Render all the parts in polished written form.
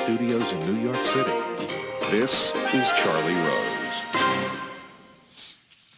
studios in New York City. This is Charlie Rose.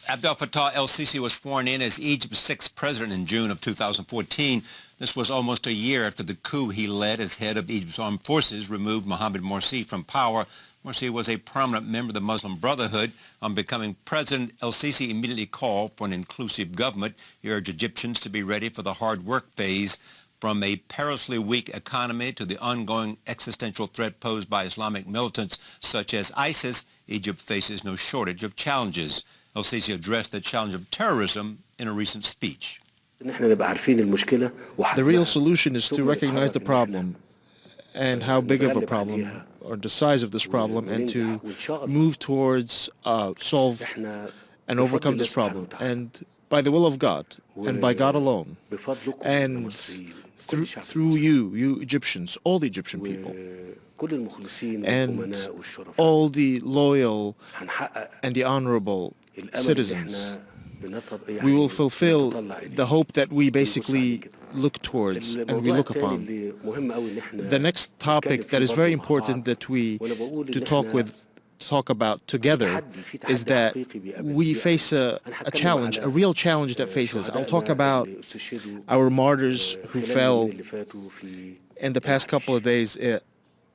Abdel-Fattah El-Sisi was sworn in as Egypt's sixth president in June of 2014. This was almost a year after the coup he led as head of Egypt's armed forces removed Mohamed Morsi from power. Morsi was a prominent member of the Muslim Brotherhood. On becoming president, El-Sisi immediately called for an inclusive government. He urged Egyptians to be ready for the hard work phase. From a perilously weak economy to the ongoing existential threat posed by Islamic militants such as ISIS, Egypt faces no shortage of challenges. El-Sisi addressed the challenge of terrorism in a recent speech. The real solution is to recognize the problem and how big of a problem or the size of this problem, and to move towards solve and overcome this problem. And by the will of God and by God alone, and through you Egyptians, all the Egyptian people, and all the loyal and the honorable citizens, we will fulfill the hope that we basically look towards and we look upon. The next topic that is very important that we talk about together is that we face a challenge, a real challenge that faces. I'll talk about our martyrs who fell in the past couple of days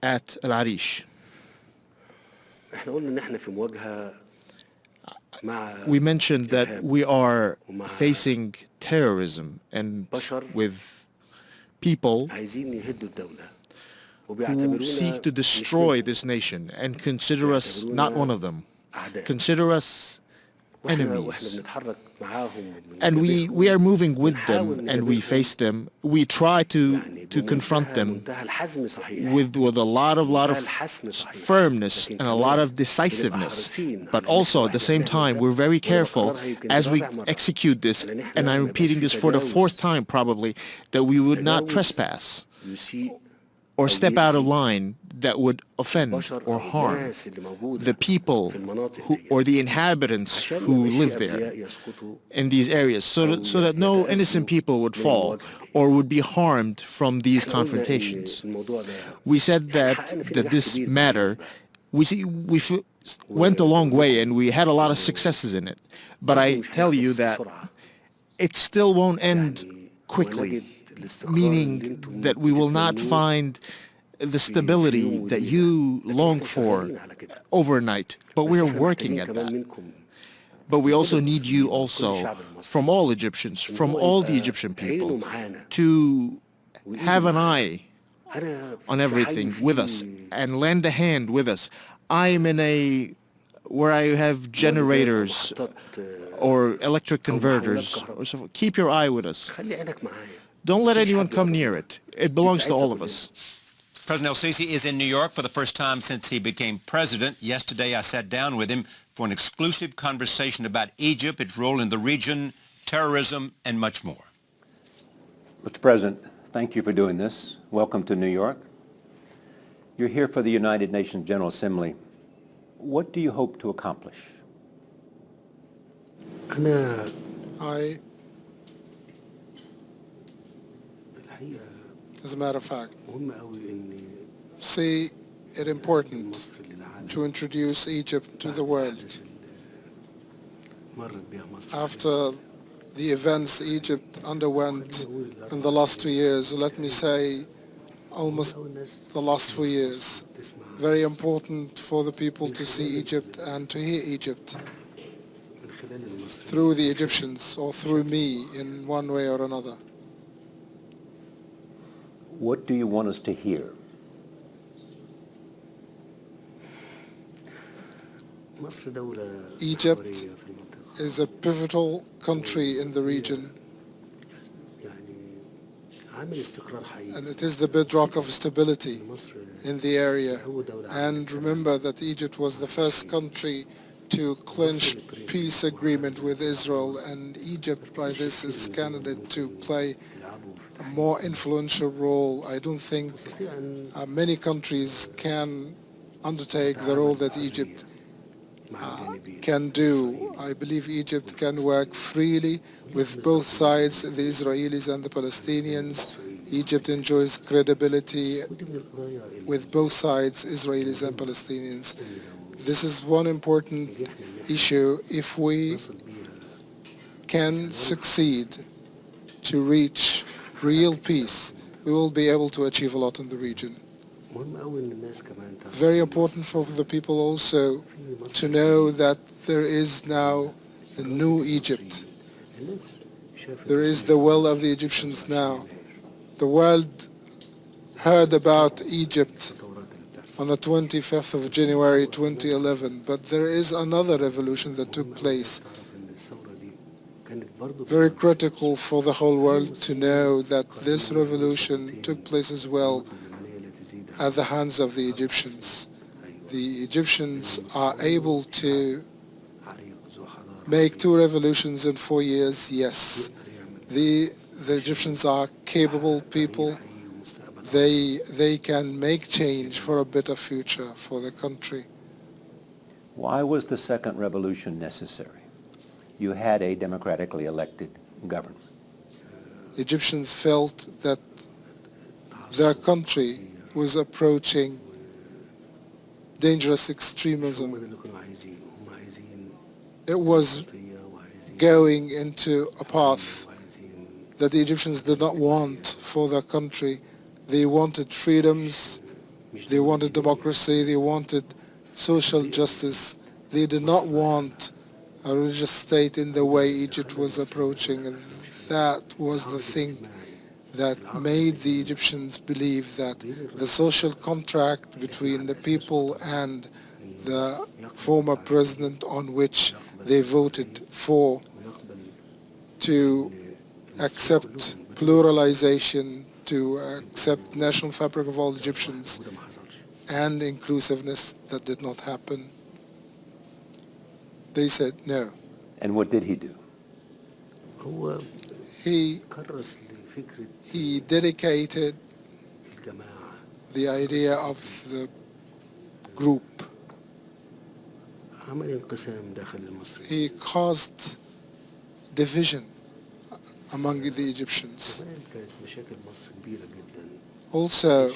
at Al-Arish. We mentioned that we are facing terrorism and with people who seek to destroy this nation and consider us not one of them, consider us enemies. And we are moving with them and we face them. We try to confront them with a lot of firmness and a lot of decisiveness. But also at the same time, we're very careful as we execute this, and I'm repeating this for the fourth time probably, that we would not trespass or step out of line that would offend or harm the people or the inhabitants who live there in these areas, so that no innocent people would fall or would be harmed from these confrontations. We said that this matter, we went a long way and we had a lot of successes in it, but I tell you that it still won't end quickly, meaning that we will not find the stability that you long for overnight, but we're working at that. But we also need you also, from all Egyptians, from all the Egyptian people, to have an eye on everything with us and lend a hand with us. I'm in where I have generators or electric converters. So keep your eye with us. Don't let anyone come near it. It belongs to all of us. President El-Sisi is in New York for the first time since he became president. Yesterday, I sat down with him for an exclusive conversation about Egypt, its role in the region, terrorism, and much more. Mr. President, thank you for doing this. Welcome to New York. You're here for the United Nations General Assembly. What do you hope to accomplish? As a matter of fact, see it important to introduce Egypt to the world. After the events Egypt underwent in the last 2 years, let me say almost the last 4 years, very important for the people to see Egypt and to hear Egypt through the Egyptians or through me in one way or another. What do you want us to hear? Egypt is a pivotal country in the region, and it is the bedrock of stability in the area. And remember that Egypt was the first country to clinch peace agreement with Israel, and Egypt by this is candidate to play a more influential role. I don't think many countries can undertake the role that Egypt can do. I believe Egypt can work freely with both sides, the Israelis and the Palestinians, Egypt enjoys credibility with both sides, Israelis and Palestinians. This is one important issue. If we can succeed to reach real peace, we will be able to achieve a lot in the region. Very important for the people also to know that there is now a new Egypt. There is the will of the Egyptians now. The world heard about Egypt on the 25th of January 2011, but there is another revolution that took place. Very critical for the whole world to know that this revolution took place as well at the hands of the Egyptians. The Egyptians are able to make 2 revolutions in 4 years, yes. The Egyptians are capable people. They can make change for a better future for the country. Why was the second revolution necessary? You had a democratically elected government. Egyptians felt that their country was approaching dangerous extremism. It was going into a path that the Egyptians did not want for their country. They wanted freedoms, they wanted democracy, they wanted social justice. They did not want a religious state in the way Egypt was approaching, and that was the thing that made the Egyptians believe that the social contract between the people and the former president on which they voted for to accept pluralization, to accept national fabric of all Egyptians and inclusiveness, that did not happen. They said no. And what did he do? He dedicated the idea of the group. He caused division among the Egyptians. Also,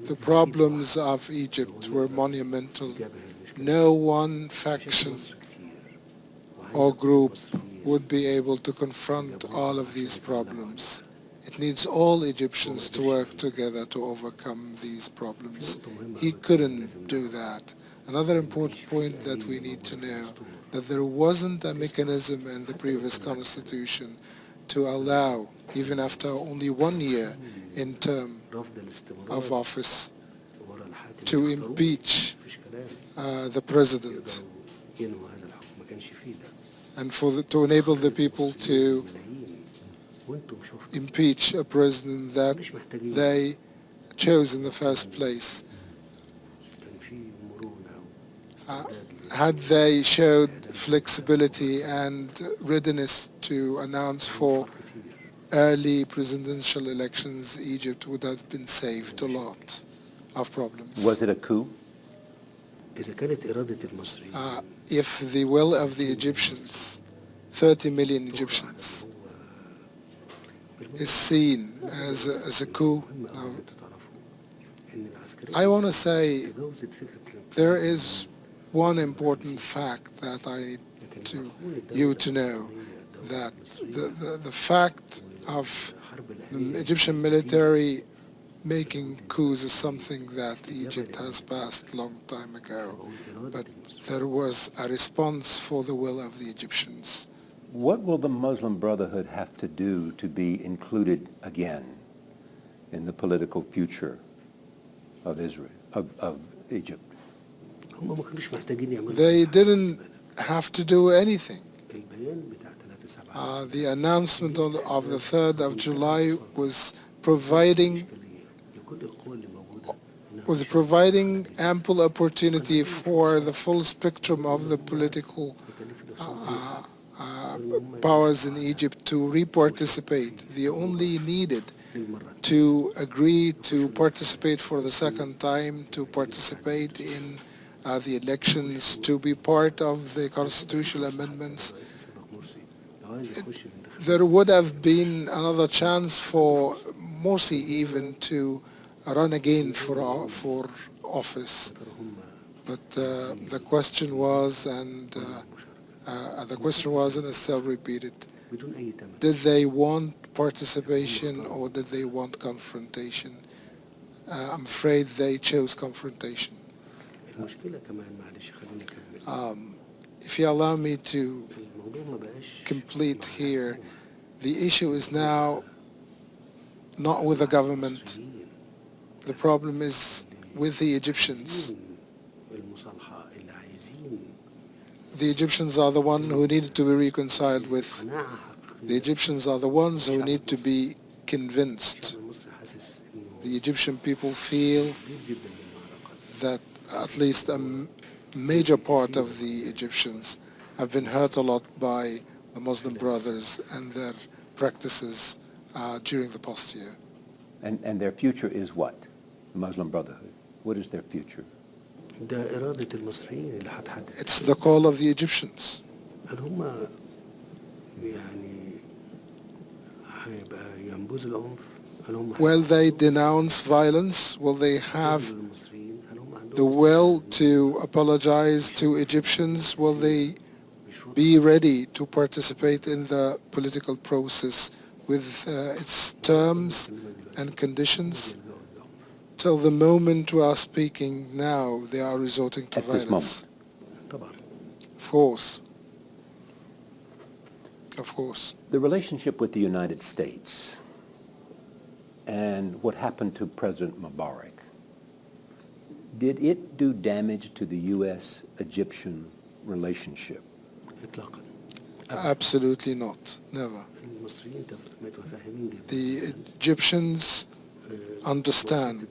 the problems of Egypt were monumental. No one faction or group would be able to confront all of these problems. It needs all Egyptians to work together to overcome these problems. He couldn't do that. Another important point that we need to know, that there wasn't a mechanism in the previous constitution to allow, even after only 1 year in term of office, to impeach the president and to enable the people to impeach a president that they chose in the first place. Had they showed flexibility and readiness to announce for early presidential elections, Egypt would have been saved a lot of problems. Was it a coup? If the will of the Egyptians, 30 million Egyptians, is seen as a coup, I want to say there is one important fact that I need you to know, that the fact of the Egyptian military making coups is something that Egypt has passed a long time ago, but there was a response for the will of the Egyptians. What will the Muslim Brotherhood have to do to be included again in the political future of Israel, of Egypt? They didn't have to do anything. The announcement of the 3rd of July was providing ample opportunity for the full spectrum of the political powers in Egypt to re-participate. They only needed to agree to participate for the second time, to participate in the elections, to be part of the constitutional amendments. There would have been another chance for Morsi even to run again for office. But the question was, and I still repeat it, did they want participation or did they want confrontation? I'm afraid they chose confrontation. If you allow me to complete here, the issue is now not with the government. The problem is with the Egyptians. The Egyptians are the ones who needed to be reconciled with. The Egyptians are the ones who need to be convinced. The Egyptian people feel that at least a major part of the Egyptians have been hurt a lot by the Muslim Brothers and their practices during the past year. And their future is what? The Muslim Brotherhood. What is their future? It's the call of the Egyptians. Will they denounce violence? Will they have the will to apologize to Egyptians? Will they be ready to participate in the political process with its terms and conditions? Till the moment we are speaking now, they are resorting to violence. Of course. Of course. The relationship with the United States and what happened to President Mubarak, did it do damage to the U.S.-Egyptian relationship? Absolutely not. Never. The Egyptians understand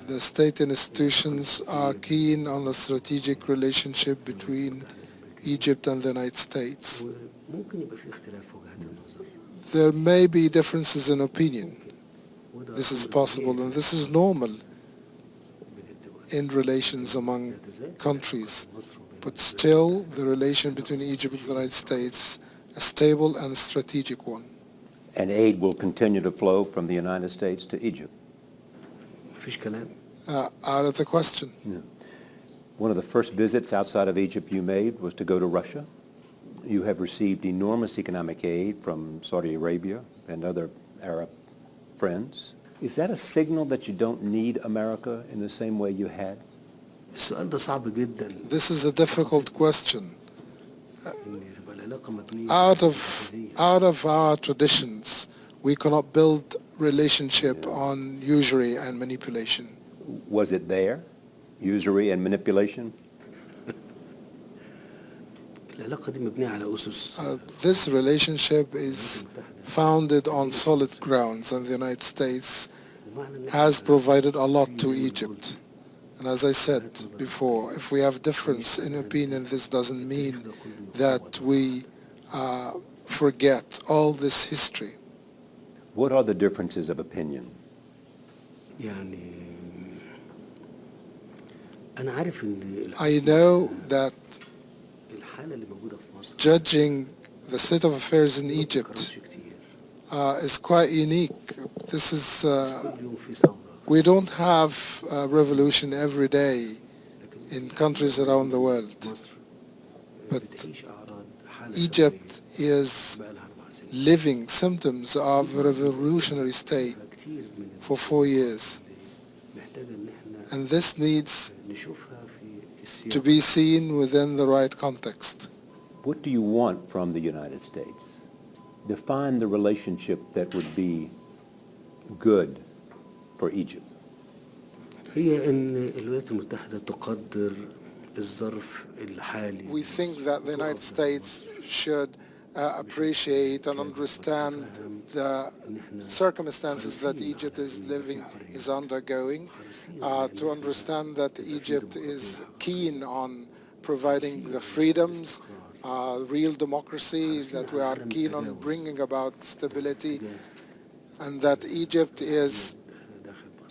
the state institutions are keen on a strategic relationship between Egypt and the United States. There may be differences in opinion. This is possible and this is normal in relations among countries. But still, the relation between Egypt and the United States is a stable and strategic one. And aid will continue to flow from the United States to Egypt? Out of the question. Yeah. One of the first visits outside of Egypt you made was to go to Russia. You have received enormous economic aid from Saudi Arabia and other Arab friends. Is that a signal that you don't need America in the same way you had? This is a difficult question. Out of our traditions, we cannot build relationship on usury and manipulation. Was it there? Usury and manipulation? This relationship is founded on solid grounds, and the United States has provided a lot to Egypt. And as I said before, if we have difference in opinion, this doesn't mean that we forget all this history. What are the differences of opinion? I know that judging the state of affairs in Egypt is quite unique. This is we don't have a revolution every day in countries around the world, but Egypt is living symptoms of a revolutionary state for 4 years, and this needs to be seen within the right context. What do you want from the United States? Define the relationship that would be good for Egypt. هي إن الولايات المتحدة تقدر الظرف الحالي. We think that the United States should appreciate and understand the circumstances that Egypt is undergoing, to understand that Egypt is keen on providing the freedoms, real democracy, that we are keen on bringing about stability, and that Egypt is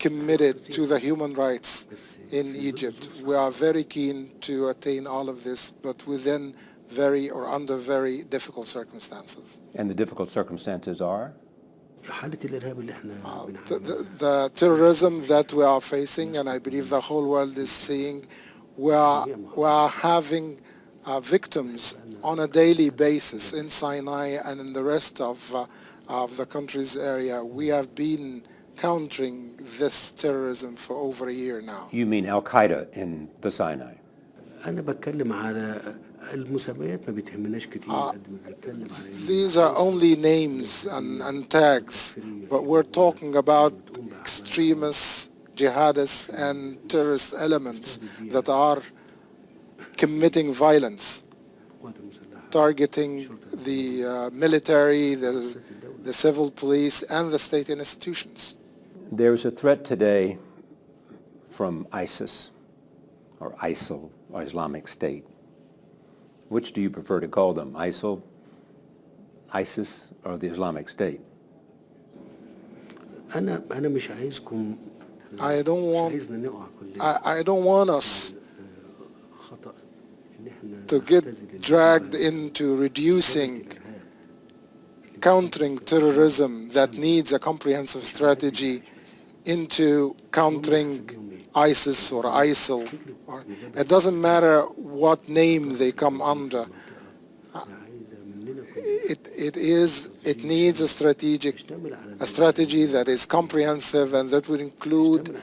committed to the human rights in Egypt. We are very keen to attain all of this, but within very or under very difficult circumstances. And the difficult circumstances are? حالة الإرهاب اللي احنا the terrorism that we are facing, and I believe the whole world is seeing, we are having victims on a daily basis in Sinai and in the rest of the country's area. We have been countering this terrorism for over a year now. You mean Al-Qaeda in the Sinai? أنا بتكلم على المسميات ما بتهمناش كتير قد ما بتكلم على These are only names and tags, but we're talking about extremists, jihadists, and terrorist elements that are committing violence, targeting the military, the civil police, and the state institutions. There is a threat today from ISIS, or ISIL, or Islamic State. Which do you prefer to call them, ISIL, ISIS, or the Islamic State? أنا مش عايزكم I don't want us to get dragged into reducing countering terrorism that needs a comprehensive strategy into countering ISIS or ISIL. It doesn't matter what name they come under. It needs a strategy that is comprehensive and that would include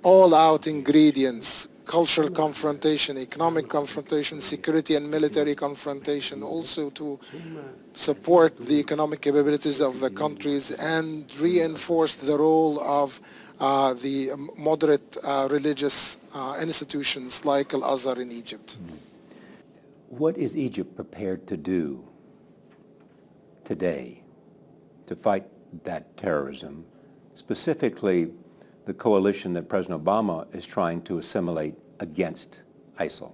all-out ingredients: cultural confrontation, economic confrontation, security and military confrontation, also to support the economic capabilities of the countries and reinforce the role of the moderate religious institutions like Al-Azhar in Egypt. What is Egypt prepared to do today to fight that terrorism, specifically the coalition that President Obama is trying to assimilate against ISIL?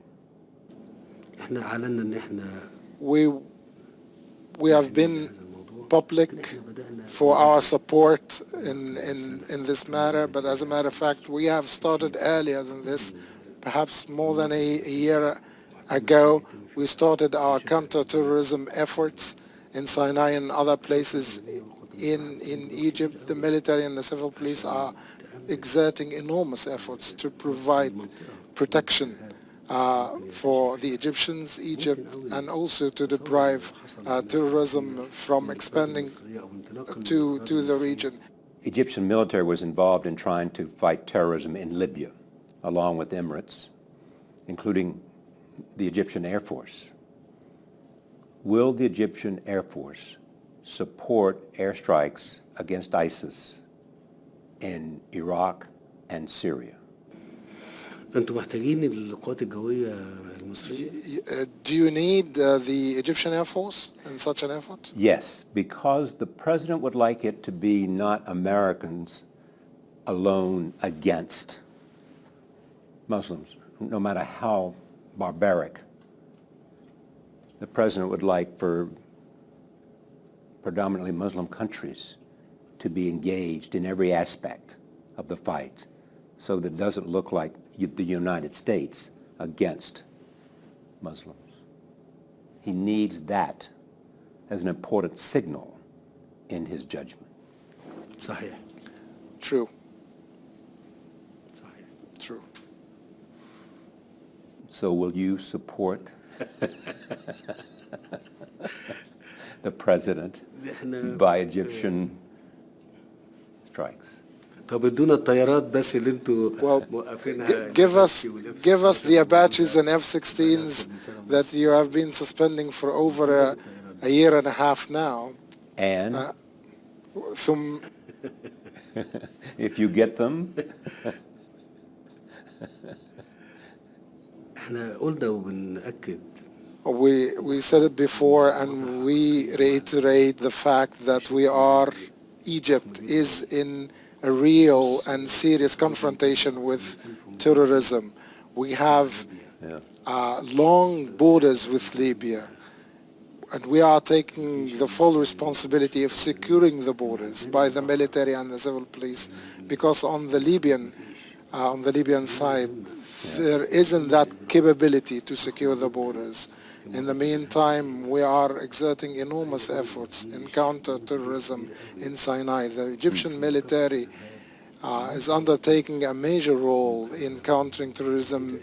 We have been public for our support in this matter, but as a matter of fact, we have started earlier than this, perhaps more than a year ago. We started our counter-terrorism efforts in Sinai and other places in Egypt. The military and the civil police are exerting enormous efforts to provide protection for the Egyptians, Egypt, and also to deprive terrorism from expanding to the region. Egyptian military was involved in trying to fight terrorism in Libya, along with Emirates, including the Egyptian Air Force. Will the Egyptian Air Force support airstrikes against ISIS in Iraq and Syria? أنتم محتاجين القوات الجوية المصرية؟ Do you need the Egyptian Air Force in such an effort? Yes, because the president would like it to be not Americans alone against Muslims, no matter how barbaric. The president would like for predominantly Muslim countries to be engaged in every aspect of the fight, so that it doesn't look like the United States against Muslims. He needs that as an important signal in his judgment. صحيح. True. صحيح. True. So will you support the president by Egyptian strikes? طب ادونا الطيارات بس اللي انتوا موقفينها. Give us the Apaches and F-16s that you have been suspending for over a year and a half now. And if you get them, احنا قلنا وبنأكد. We said it before and we reiterate the fact that Egypt is in a real and serious confrontation with terrorism. We have long borders with Libya, and we are taking the full responsibility of securing the borders by the military and the civil police, because on the Libyan side, there isn't that capability to secure the borders. In the meantime, we are exerting enormous efforts in counter-terrorism in Sinai. The Egyptian military is undertaking a major role in countering terrorism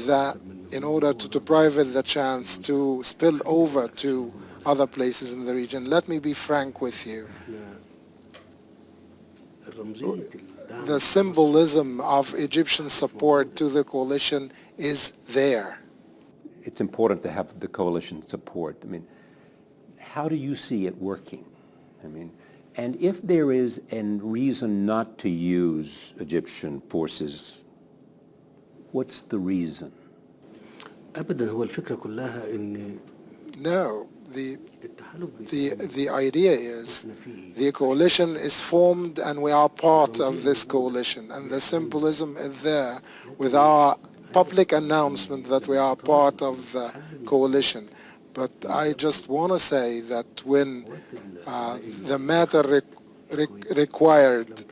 that in order to deprive it the chance to spill over to other places in the region. Let me be frank with you. The symbolism of Egyptian support to the coalition is there. It's important to have the coalition support. I mean, how do you see it working? I mean, and if there is a reason not to use Egyptian forces, what's the reason? أبدا هو الفكرة كلها إن No, the idea is the coalition is formed and we are part of this coalition, and the symbolism is there with our public announcement that we are part of the coalition. But I just want to say that when the matter required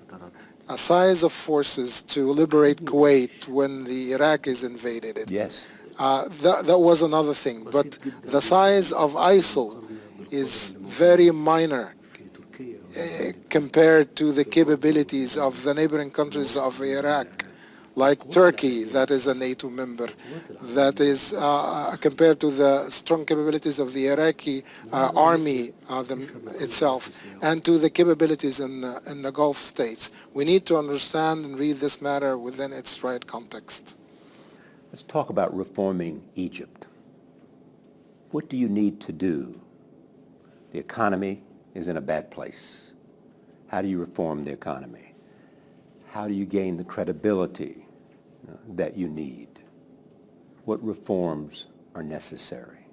a size of forces to liberate Kuwait when the Iraqis invaded it, Yes. that was another thing. But the size of ISIL is very minor compared to the capabilities of the neighboring countries of Iraq, like Turkey, that is a NATO member, that is compared to the strong capabilities of the Iraqi army itself, and to the capabilities in the Gulf states. We need to understand and read this matter within its right context. Let's talk about reforming Egypt. What do you need to do? The economy is in a bad place. How do you reform the economy? How do you gain the credibility that you need? What reforms are necessary?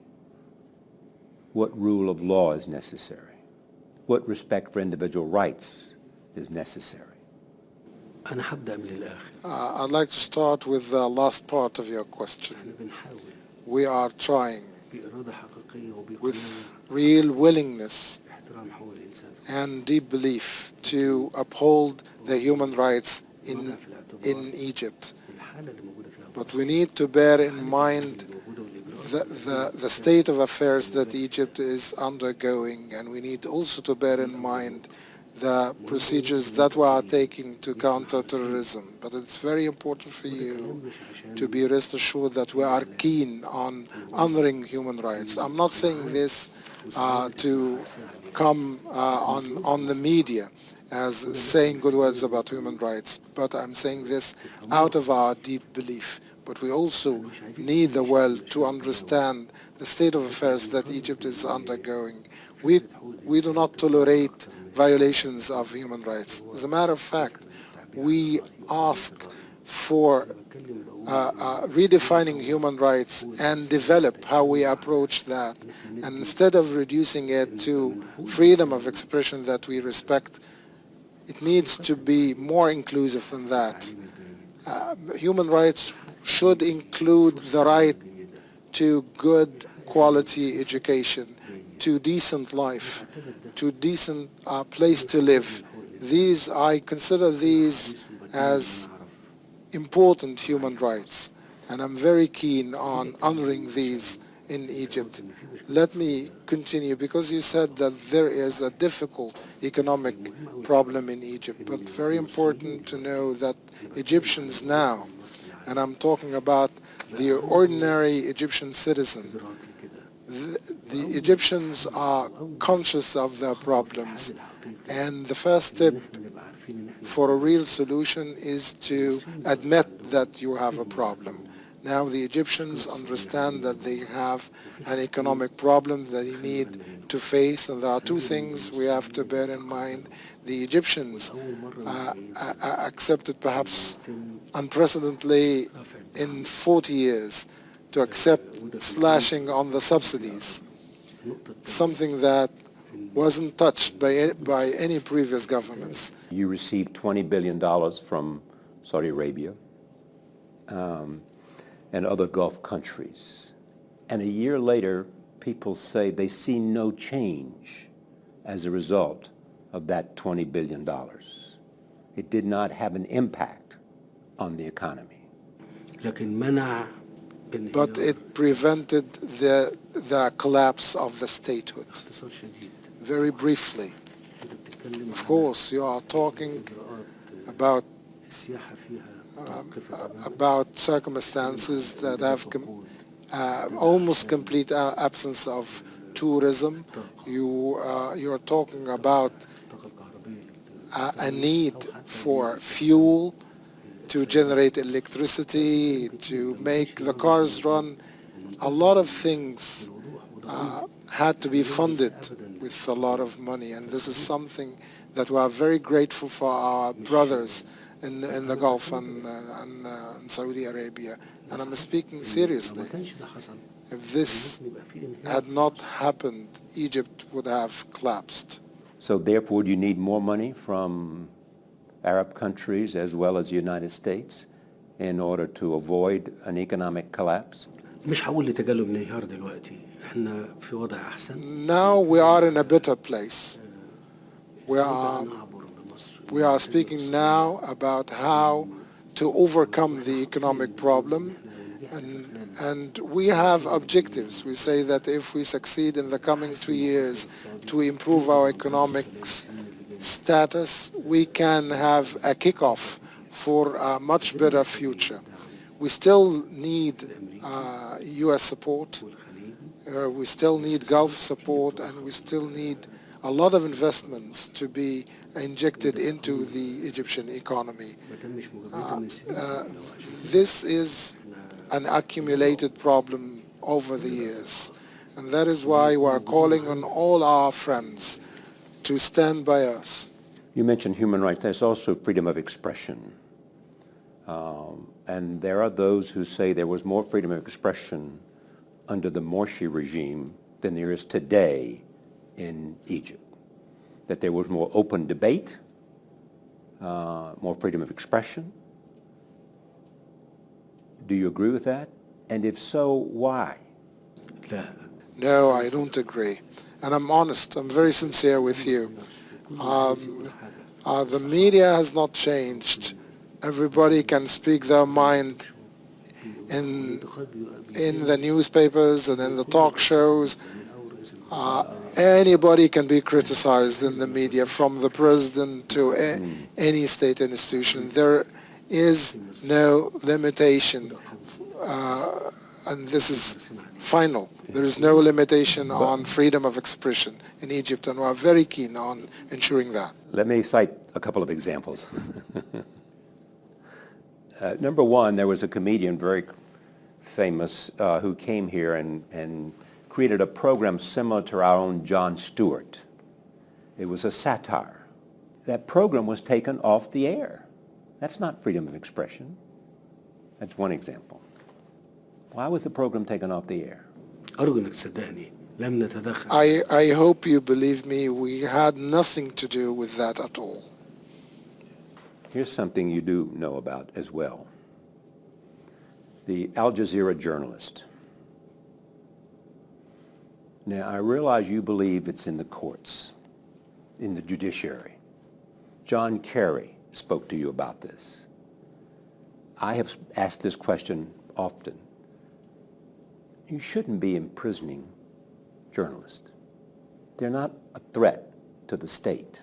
What rule of law is necessary? What respect for individual rights is necessary? أنا هبدأ من الآخر. I'd like to start with the last part of your question. إحنا بنحاول We are trying بإرادة حقيقية وبقناعة with real willingness احترام حقوق الإنسان and deep belief to uphold the human rights in Egypt. الحالة اللي موجودة فيها But we need to bear in mind the state of affairs that Egypt is undergoing, and we need also to bear in mind the procedures that we are taking to counter terrorism. But it's very important for you to be rest assured that we are keen on honoring human rights. I'm not saying this to come on the media as saying good words about human rights, but I'm saying this out of our deep belief. But we also need the world to understand the state of affairs that Egypt is undergoing. We do not tolerate violations of human rights. As a matter of fact, we ask for redefining human rights and develop how we approach that. And instead of reducing it to freedom of expression that we respect, it needs to be more inclusive than that. Human rights should include the right to good quality education, to decent life, to decent place to live. I consider these as important human rights, and I'm very keen on honoring these in Egypt. Let me continue, because you said that there is a difficult economic problem in Egypt, but very important to know that Egyptians now, and I'm talking about the ordinary Egyptian citizen, the Egyptians are conscious of their problems, and the first step for a real solution is to admit that you have a problem. Now the Egyptians understand that they have an economic problem that they need to face, and there are two things we have to bear in mind. The Egyptians accepted, perhaps unprecedentedly in 40 years, to accept slashing on the subsidies, something that wasn't touched by any previous governments. You received $20 billion from Saudi Arabia and other Gulf countries. And a year later, people say they see no change as a result of that $20 billion. It did not have an impact on the economy. لكن منع but it prevented the collapse of the statehood. Very briefly, of course, you are talking about circumstances that have almost complete absence of tourism. You are talking about a need for fuel to generate electricity, to make the cars run. A lot of things had to be funded with a lot of money, and this is something that we are very grateful for our brothers in the Gulf and Saudi Arabia. And I'm speaking seriously. If this had not happened, Egypt would have collapsed. So therefore, do you need more money from Arab countries as well as the United States in order to avoid an economic collapse? مش هقول لتجلب انهيار دلوقتي. احنا في وضع احسن. Now we are in a better place. We are speaking now about how to overcome the economic problem, and we have objectives. We say that if we succeed in the coming 2 years to improve our economic status, we can have a kickoff for a much better future. We still need U.S. support, we still need Gulf support, and we still need a lot of investments to be injected into the Egyptian economy. This is an accumulated problem over the years, and that is why we are calling on all our friends to stand by us. You mentioned human rights. There's also freedom of expression. And there are those who say there was more freedom of expression under the Morsi regime than there is today in Egypt. That there was more open debate, more freedom of expression. Do you agree with that? And if so, why? No, I don't agree. And I'm honest, I'm very sincere with you. The media has not changed. Everybody can speak their mind in the newspapers and in the talk shows. Anybody can be criticized in the media, from the president to any state institution. There is no limitation, and this is final. There is no limitation on freedom of expression in Egypt, and we are very keen on ensuring that. Let me cite a couple of examples. Number one, there was a comedian, very famous, who came here and created a program similar to our own Jon Stewart. It was a satire. That program was taken off the air. That's not freedom of expression. That's one example. Why was the program taken off the air? I hope you believe me, we had nothing to do with that at all. Here's something you do know about as well. The Al Jazeera journalist. Now, I realize you believe it's in the courts, in the judiciary. John Kerry spoke to you about this. I have asked this question often. You shouldn't be imprisoning journalists. They're not a threat to the state.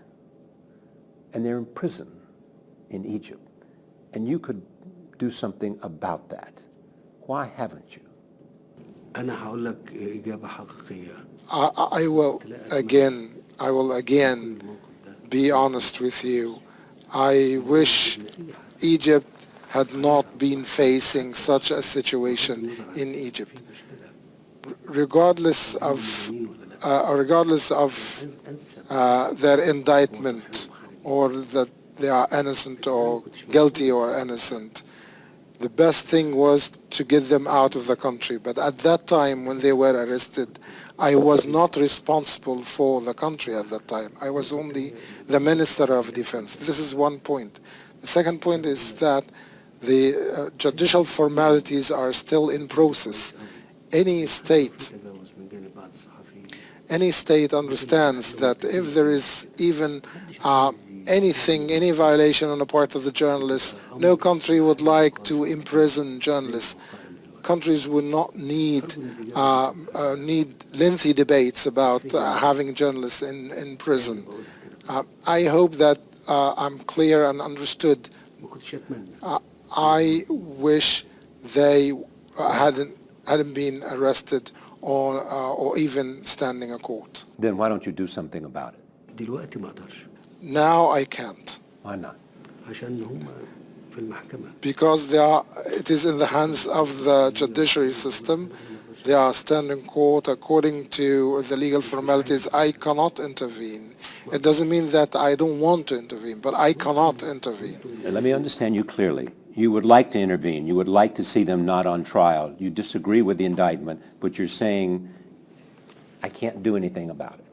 And they're in prison in Egypt. And you could do something about that. Why haven't you? I will again be honest with you. I wish Egypt had not been facing such a situation in Egypt. Regardless of their indictment, or that they are innocent or guilty or innocent, the best thing was to get them out of the country. But at that time, when they were arrested, I was not responsible for the country at that time. I was only the Minister of Defense. This is one point. The second point is that the judicial formalities are still in process. Any state understands that if there is even any violation on the part of the journalists, no country would like to imprison journalists. countries would not need lengthy debates about having journalists in prison. I hope that I'm clear and understood. I wish they hadn't been arrested or even standing a court. Then why don't you do something about it? دلوقتي ما اقدرش. Now I can't. Why not? عشان هم في المحكمة. Because it is in the hands of the judiciary system. They are standing court according to the legal formalities. I cannot intervene. It doesn't mean that I don't want to intervene, but I cannot intervene. Let me understand you clearly. You would like to intervene. You would like to see them not on trial. You disagree with the indictment, but you're saying, I can't do anything about it.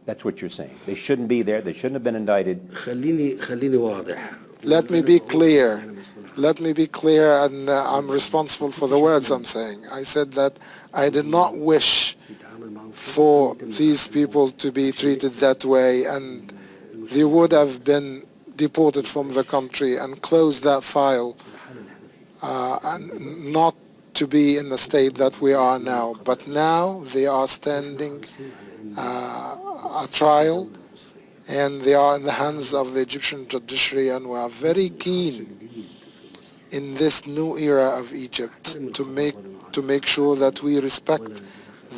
That's what you're saying. They shouldn't be there. They shouldn't have been indicted. خليني واضح. Let me be clear. Let me be clear, and I'm responsible for the words I'm saying. I said that I did not wish for these people to be treated that way, and they would have been deported from the country and close that file, and not to be in the state that we are now. But now they are standing a trial, and they are in the hands of the Egyptian judiciary, and we are very keen in this new era of Egypt to make sure that we respect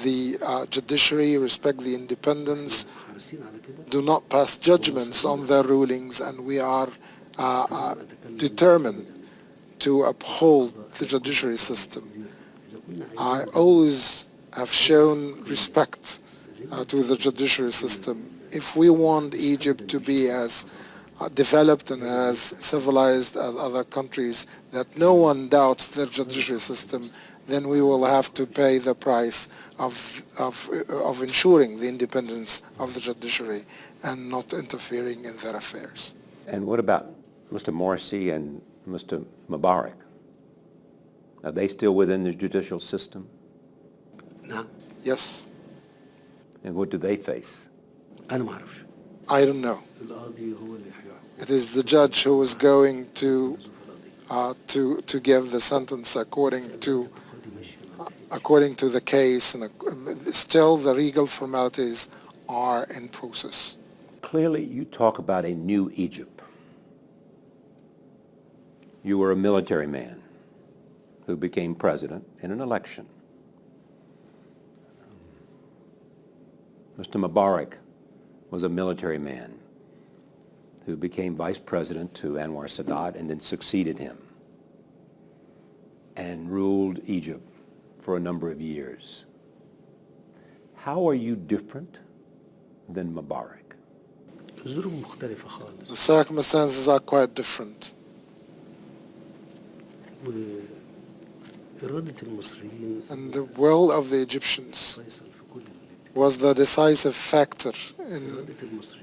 the judiciary, respect the independence, do not pass judgments on their rulings, and we are determined to uphold the judiciary system. I always have shown respect to the judiciary system. If we want Egypt to be as developed and as civilized as other countries, that no one doubts their judiciary system, then we will have to pay the price of ensuring the independence of the judiciary and not interfering in their affairs. And what about Mr. Morsi and Mr. Mubarak? Are they still within the judicial system? نعم. Yes. And what do they face? أنا ما أعرفش. I don't know. القاضي هو اللي هيحكم. It is the judge who is going to give the sentence according to the case, and still the legal formalities are in process. Clearly, you talk about a new Egypt. You were a military man who became president in an election. Mr. Mubarak was a military man who became vice president to Anwar Sadat and then succeeded him and ruled Egypt for a number of years. How are you different than Mubarak? الظروف مختلفة خالص. The circumstances are quite different. وإرادة المصريين And the will of the Egyptians فيصل في كل was the decisive factor إرادة المصريين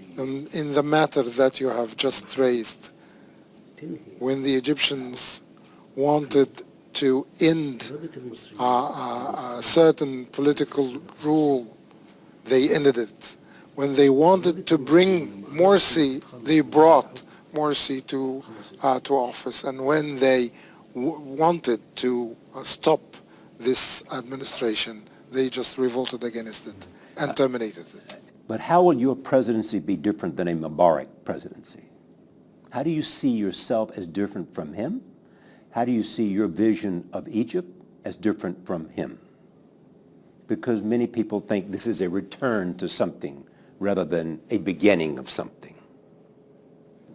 in the matter that you have just raised. تنهي. When the Egyptians wanted to end إرادة المصريين a certain political rule, they ended it. When they wanted to bring Morsi, they brought Morsi to office. And when they wanted to stop this administration, they just revolted against it and terminated it. But how will your presidency be different than a Mubarak presidency? How do you see yourself as different from him? How do you see your vision of Egypt as different from him? Because many people think this is a return to something rather than a beginning of something.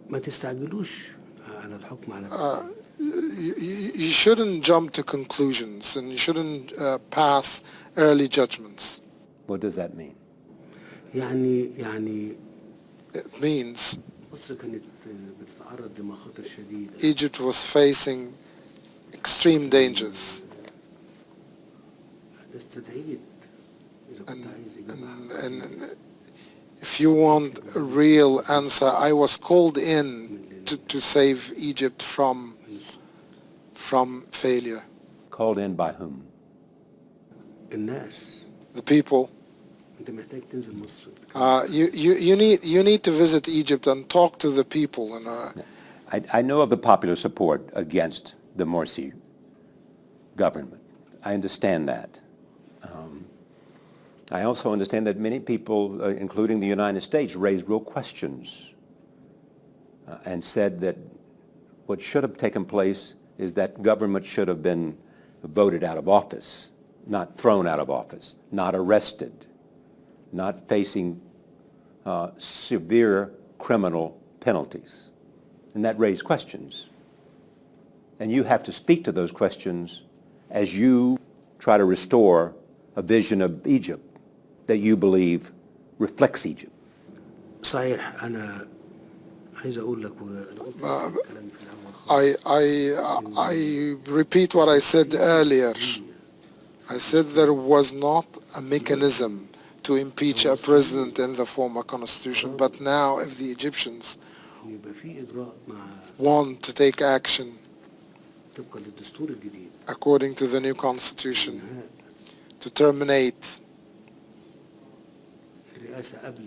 ما تستعجلوش على الحكم على You shouldn't jump to conclusions, and you shouldn't pass early judgments. What does that mean? يعني It means مصر كانت بتتعرض لمخاطر شديدة. Egypt was facing extreme dangers. استدعيت إذا كنت عايز إجابة. And if you want a real answer, I was called in to save Egypt from failure. Called in by whom? الناس. The people. أنت محتاج تنزل مصر. You need to visit Egypt and talk to the people. And I know of the popular support against the Morsi government. I understand that. I also understand that many people, including the United States, raised real questions and said that what should have taken place is that government should have been voted out of office, not thrown out of office, not arrested, not facing severe criminal penalties. And that raised questions. And you have to speak to those questions as you try to restore a vision of Egypt that you believe reflects Egypt. صحيح أنا عايز أقول لك الكلام في الأول. I repeat what I said earlier. I said there was not a mechanism to impeach a president in the former constitution, but now if the Egyptians يبقى في إجراء مع want to take action طبقا للدستور الجديد according to the new constitution to terminate الرئاسة قبل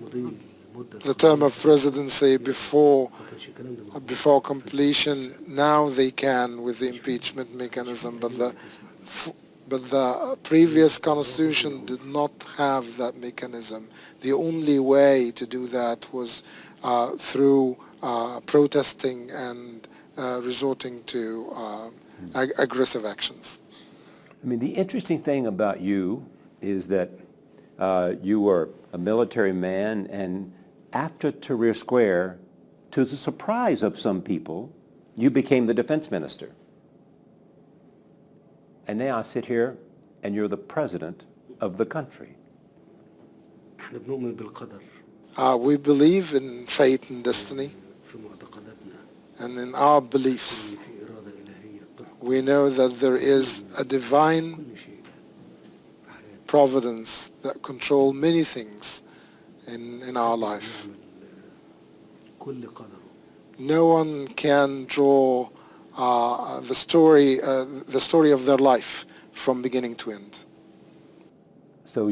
مضي المدة the term of presidency before ما كانش الكلام ده موجود. before completion, now they can with the impeachment mechanism, but the previous constitution did not have that mechanism. The only way to do that was through protesting and resorting to aggressive actions. I mean, the interesting thing about you is that you were a military man, and after Tahrir Square, to the surprise of some people, you became the defense minister. And now I sit here, and you're the president of the country. احنا بنؤمن بالقدر We believe in fate and destiny, في معتقداتنا and in our beliefs, في إرادة إلهية بتحكم we know that there is a divine كل شيء في حياتنا. providence that control many things in our life. نعمل كل قدره. No one can draw the story of their life from beginning to end. So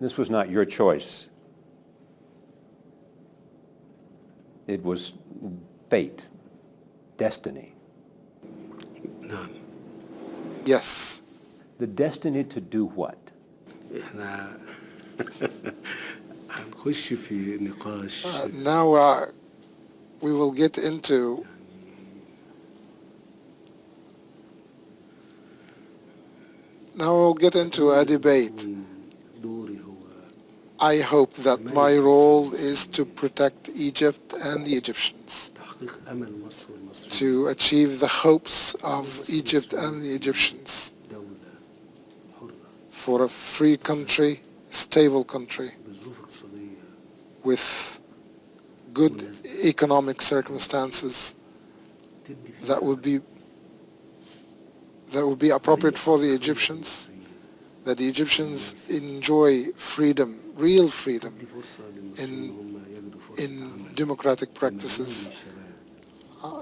this was not your choice. It was fate, destiny. نعم. Yes. The destiny to do what? احنا هنخش في نقاش Now we will get into a debate. دوري هو I hope that my role is to protect Egypt and the Egyptians, تحقيق أمل مصر والمصريين. to achieve the hopes of Egypt and the Egyptians دولة حرة for a free country, stable country بظروف اقتصادية with good economic circumstances تدي فيها that would be appropriate for the Egyptians, that the Egyptians enjoy freedom, real freedom تدي فرصة للمصريين هم يجدوا فرصة in عمل. democratic ملايين practices, الشباب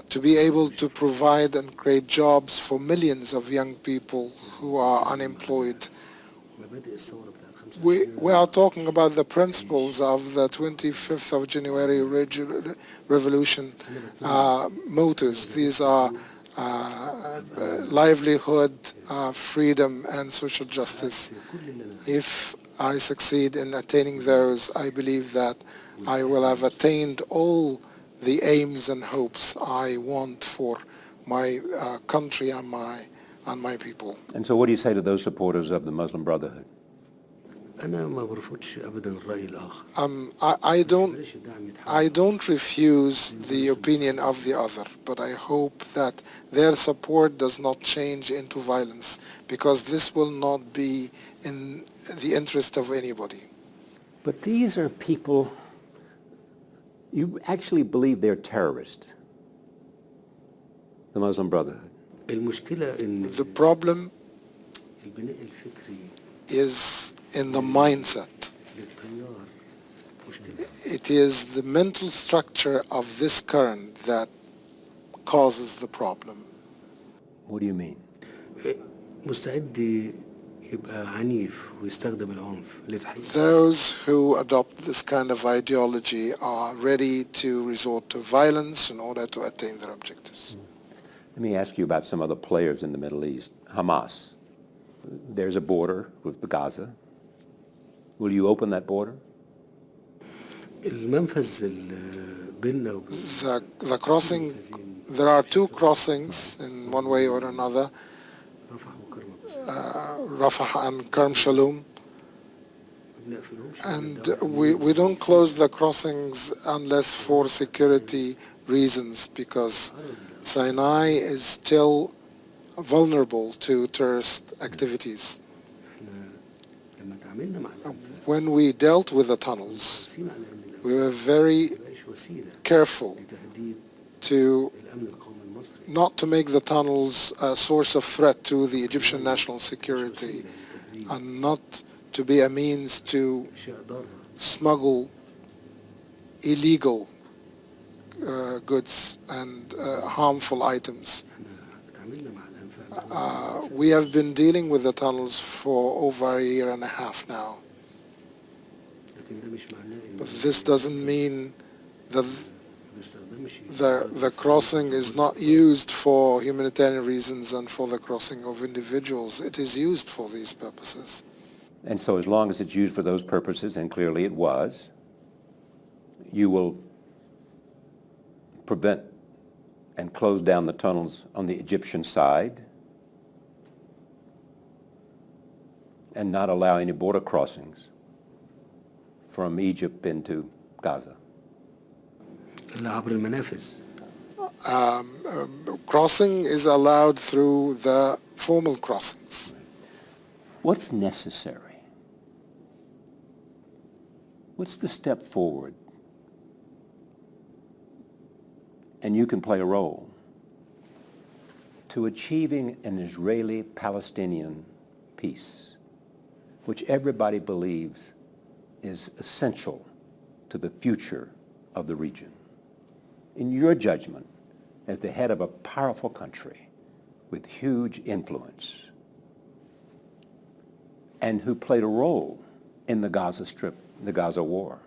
to be able to provide and create jobs for millions of young people who are unemployed. مبادئ الثورة بتاعت 25 We are talking about the principles of the 25th of January revolution mottos. These are livelihood, freedom, and social justice. كل اللي أنا If I succeed in attaining those, I believe that I will have attained all the aims and hopes I want for my country and my people. And so what do you say to those supporters of the Muslim Brotherhood? أنا ما برفضش أبدا الرأي الآخر. I don't refuse the opinion of the other, but I hope that their support does not change into violence, because this will not be in the interest of anybody. But these are people, you actually believe they're terrorists, the Muslim Brotherhood. المشكلة إن The problem البناء الفكري is in the mindset. للتيار مشكلة. It is the mental structure of this current that causes the problem. What do you mean? مستعد يبقى عنيف ويستخدم العنف لتحقيق Those who adopt this kind of ideology are ready to resort to violence in order to attain their objectives. Let me ask you about some other players in the Middle East. Hamas. There's a border with Gaza. Will you open that border? المنفذ بيننا وبين The crossing, there are two crossings in one way or another, رفح وكرم بس Rafah and Karm Shalom. ما بنقفلهمش And we don't close the crossings unless for security reasons, because Sinai is still vulnerable to terrorist activities. احنا لما تعاملنا مع الأنفاق When we dealt with the tunnels, حريصين على أمن الأنفاق we were very ما تبقاش وسيلة careful لتهديد to الأمن القومي المصري not to make the tunnels a source of threat to the Egyptian national security, and not to be a means to أشياء ضارة smuggle illegal goods and harmful items. احنا تعاملنا مع الأنفاق We have been dealing with the tunnels for over a year and a half now, لكن ده مش معناه إن but this doesn't mean that ما بنستخدمش the crossing is not used for humanitarian reasons and for the crossing of individuals. It is used for these purposes. And so as long as it's used for those purposes, and clearly it was, you will prevent and close down the tunnels on the Egyptian side and not allow any border crossings from Egypt into Gaza. اللي عبر المنافذ Crossing is allowed through the formal crossings. What's necessary? What's the step forward? And you can play a role to achieving an Israeli-Palestinian peace, which everybody believes is essential to the future of the region. In your judgment, as the head of a powerful country with huge influence, and who played a role in the Gaza Strip, the Gaza war,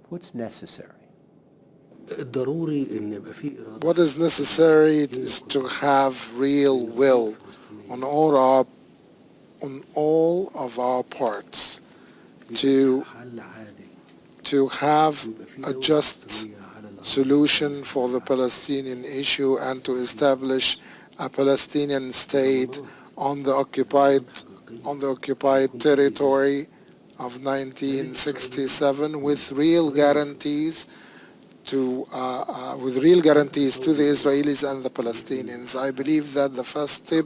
what's necessary? ضروري إن يبقى في إرادة What is necessary is to have real will on all of our parts to حل عادل have ويبقى في a دولة just مصرية على الأرض solution for the Palestinian issue, and to establish a Palestinian state on the occupied territory of 1967 with real guarantees to the Israelis and the Palestinians. I believe that the first step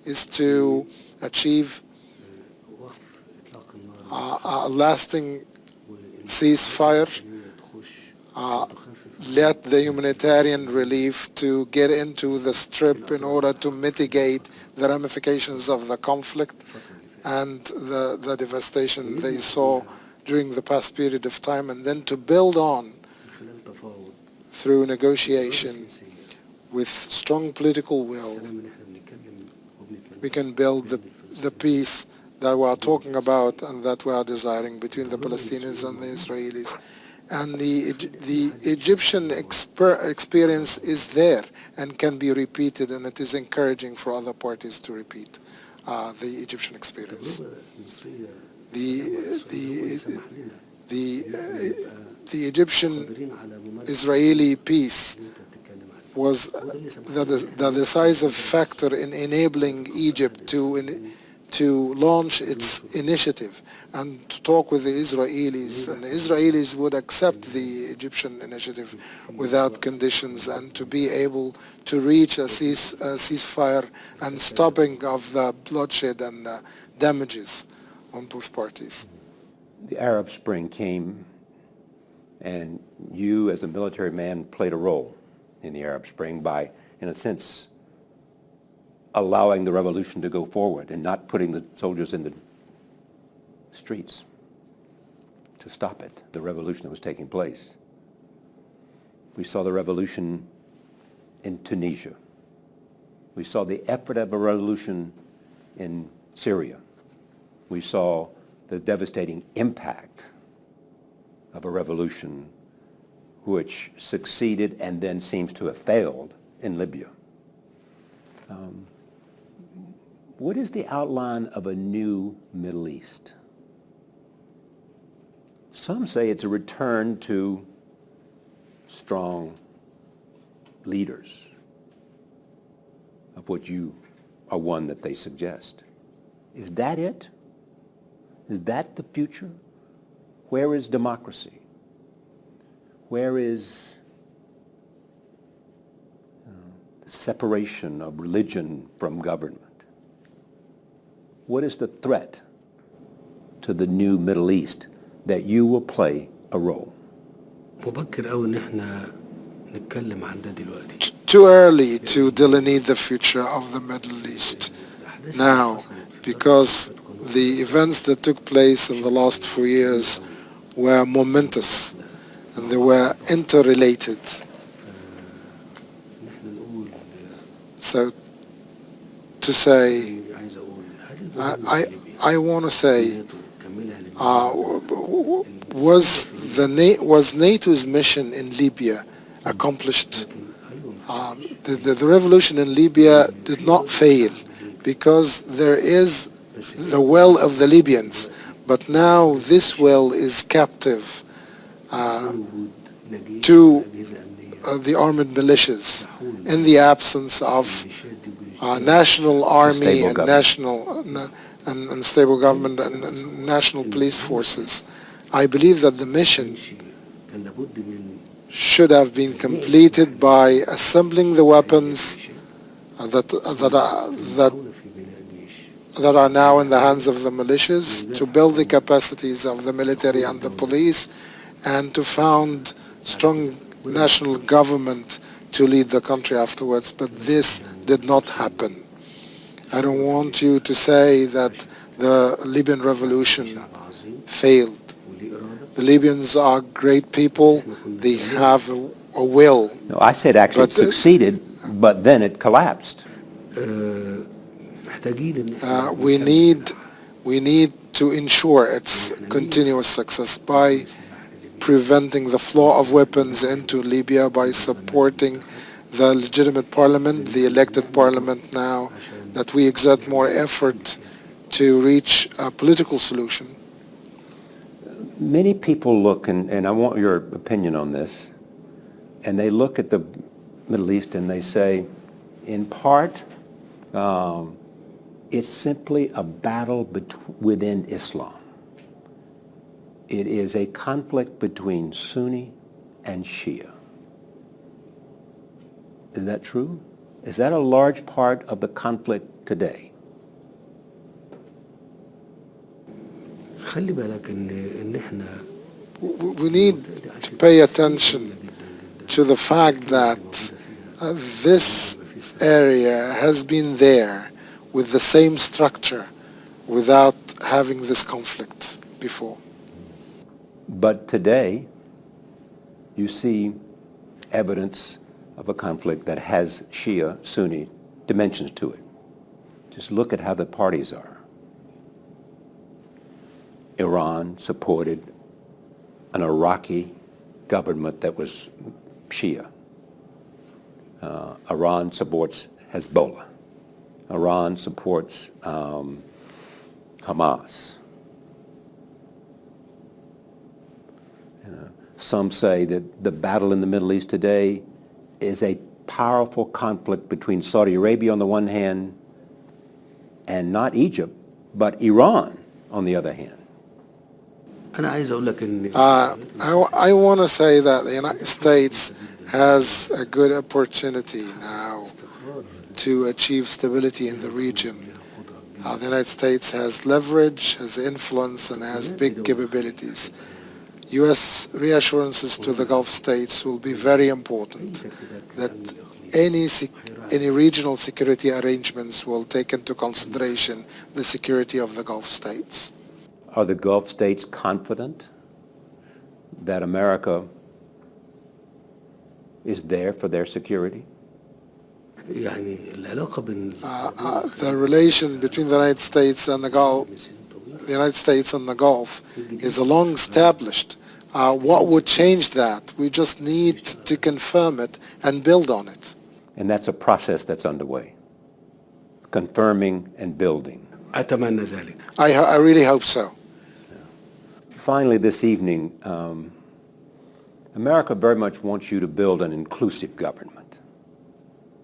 is to achieve وقف إطلاق النار a lasting ceasefire, تخش let the humanitarian relief to get into the strip in order to mitigate the ramifications of the conflict and the devastation they saw during the past period of time, and then to build on من خلال تفاوض through negotiation سياسية with strong political will. السلام اللي احنا بنتكلم وبنتمنى We can build the peace that we are talking about and that we are desiring between the Palestinians and the Israelis. And the Egyptian experience is there and can be repeated, and it is encouraging for other parties to repeat the Egyptian experience. The Egyptian-Israeli peace was the decisive factor in enabling Egypt to launch its initiative and to talk with the Israelis, and the Israelis would accept the Egyptian initiative without conditions, and to be able to reach a ceasefire and stopping of the bloodshed and damages on both parties. The Arab Spring came, and you as a military man played a role in the Arab Spring by, in a sense, allowing the revolution to go forward and not putting the soldiers in the streets to stop it, the revolution that was taking place. We saw the revolution in Tunisia. We saw the effort of a revolution in Syria. We saw the devastating impact of a revolution which succeeded and then seems to have failed in Libya. What is the outline of a new Middle East? Some say it's a return to strong leaders, of which you are one that they suggest. Is that it? Is that the future? Where is democracy? Where is the separation of religion from government? What is the threat to the new Middle East that you will play a role? مبكر قوي ان احنا نتكلم عن ده دلوقتي. Too early to delineate the future of the Middle East now, because the events that took place in the last 4 years were momentous and they were interrelated. So to say, I want to say, was NATO's mission in Libya accomplished? The revolution in Libya did not fail because there is the will of the Libyans, but now this will is captive to the armed militias in the absence of national army and national and stable government and national police forces. I believe that the mission should have been completed by assembling the weapons that are now in the hands of the militias, to build the capacities of the military and the police, and to found strong national government to lead the country afterwards. But this did not happen. I don't want you to say that the Libyan revolution failed. The Libyans are great people. They have a will. No, I said actually it succeeded, but then it collapsed. We need to ensure its continuous success by preventing the flow of weapons into Libya, by supporting the legitimate parliament, the elected parliament now, that we exert more effort to reach a political solution. Many people look, and I want your opinion on this, and they look at the Middle East and they say, in part, it's simply a battle within Islam. It is a conflict between Sunni and Shia. Is that true? Is that a large part of the conflict today? We need to pay attention to the fact that this area has been there with the same structure without having this conflict before. But today, you see evidence of a conflict that has Shia-Sunni dimensions to it. Just look at how the parties are. Iran supported an Iraqi government that was Shia. Iran supports Hezbollah. Iran supports Hamas. Some say that the battle in the Middle East today is a powerful conflict between Saudi Arabia on the one hand and not Egypt, but Iran on the other hand. I want to say that the United States has a good opportunity now to achieve stability in the region. The United States has leverage, has influence, and has big capabilities. U.S. reassurances to the Gulf states will be very important, that any regional security arrangements will take into consideration the security of the Gulf states. Are the Gulf states confident that America is there for their security? The relation between the United States and the Gulf is long established. What would change that? We just need to confirm it and build on it. And that's a process that's underway. confirming and building. أتمنى ذلك. I really hope so. Finally, this evening, America very much wants you to build an inclusive government.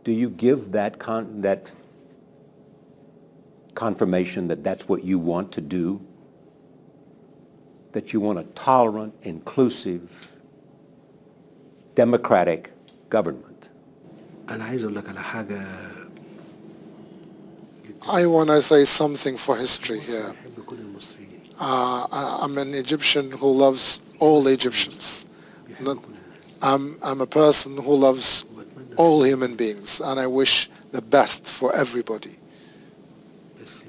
Do you give that confirmation that that's what you want to do? That you want a tolerant, inclusive, democratic government? أنا عايز أقول لك على حاجة. I want to say something for history here. بحب كل المصريين. I'm an Egyptian who loves all Egyptians. I'm a person who loves all human beings, and I wish the best for everybody. بس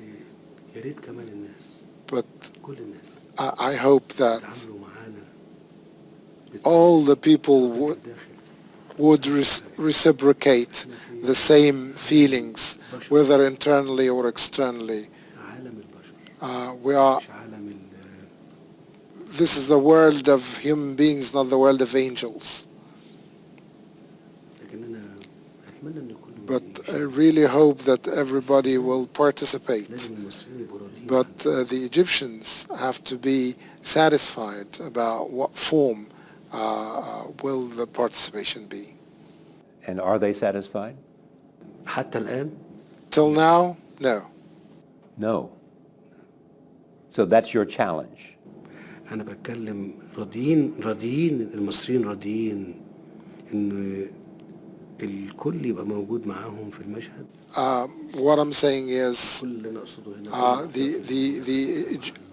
يا ريت كمان الناس. But كل الناس. I hope that يتعاملوا معانا. all the people would reciprocate the same feelings, whether internally or externally. عالم البشر. We are. مش عالم This is the world of human beings, not the world of angels. لكن أنا أتمنى إن كل But I really hope that everybody will participate. لازم المصريين يبقوا راضيين. But the Egyptians have to be satisfied about what form will the participation be. And are they satisfied? حتى الآن. Till now, no. No. So that's your challenge. أنا بتكلم راضيين المصريين راضيين إن الكل يبقى موجود معاهم في المشهد. What I'm saying is, كل اللي أنا أقصده هنا.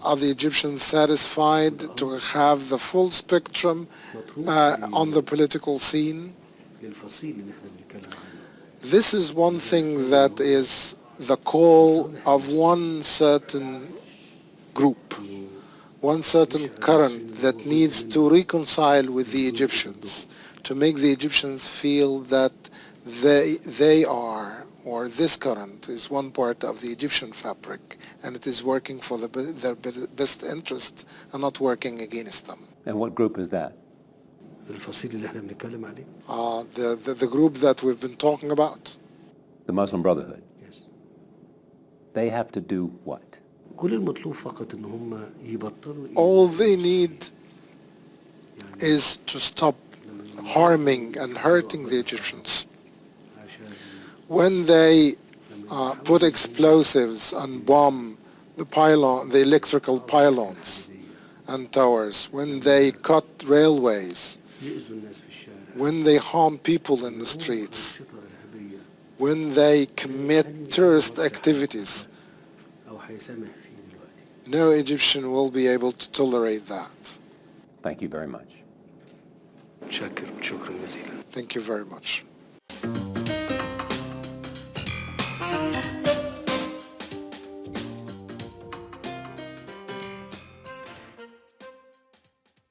are the Egyptians satisfied to have the full spectrum on the political scene? للفصيل اللي إحنا بنتكلم عنه. This is one thing that is the call of one certain group, one certain current that needs to reconcile with the Egyptians, to make the Egyptians feel that they are, or this current is one part of the Egyptian fabric, and it is working for their best interest and not working against them. And what group is that? الفصيل اللي إحنا بنتكلم عليه. The group that we've been talking about. The Muslim Brotherhood. Yes. They have to do what? كل المطلوب فقط إن هم يبطلوا. All they need is to stop harming and hurting the Egyptians. When they put explosives and bomb the electrical pylons and towers, when they cut railways, when they harm people in the streets, when they commit terrorist activities, no Egyptian will be able to tolerate that. Thank you very much. شكرا جزيلا. Thank you very much.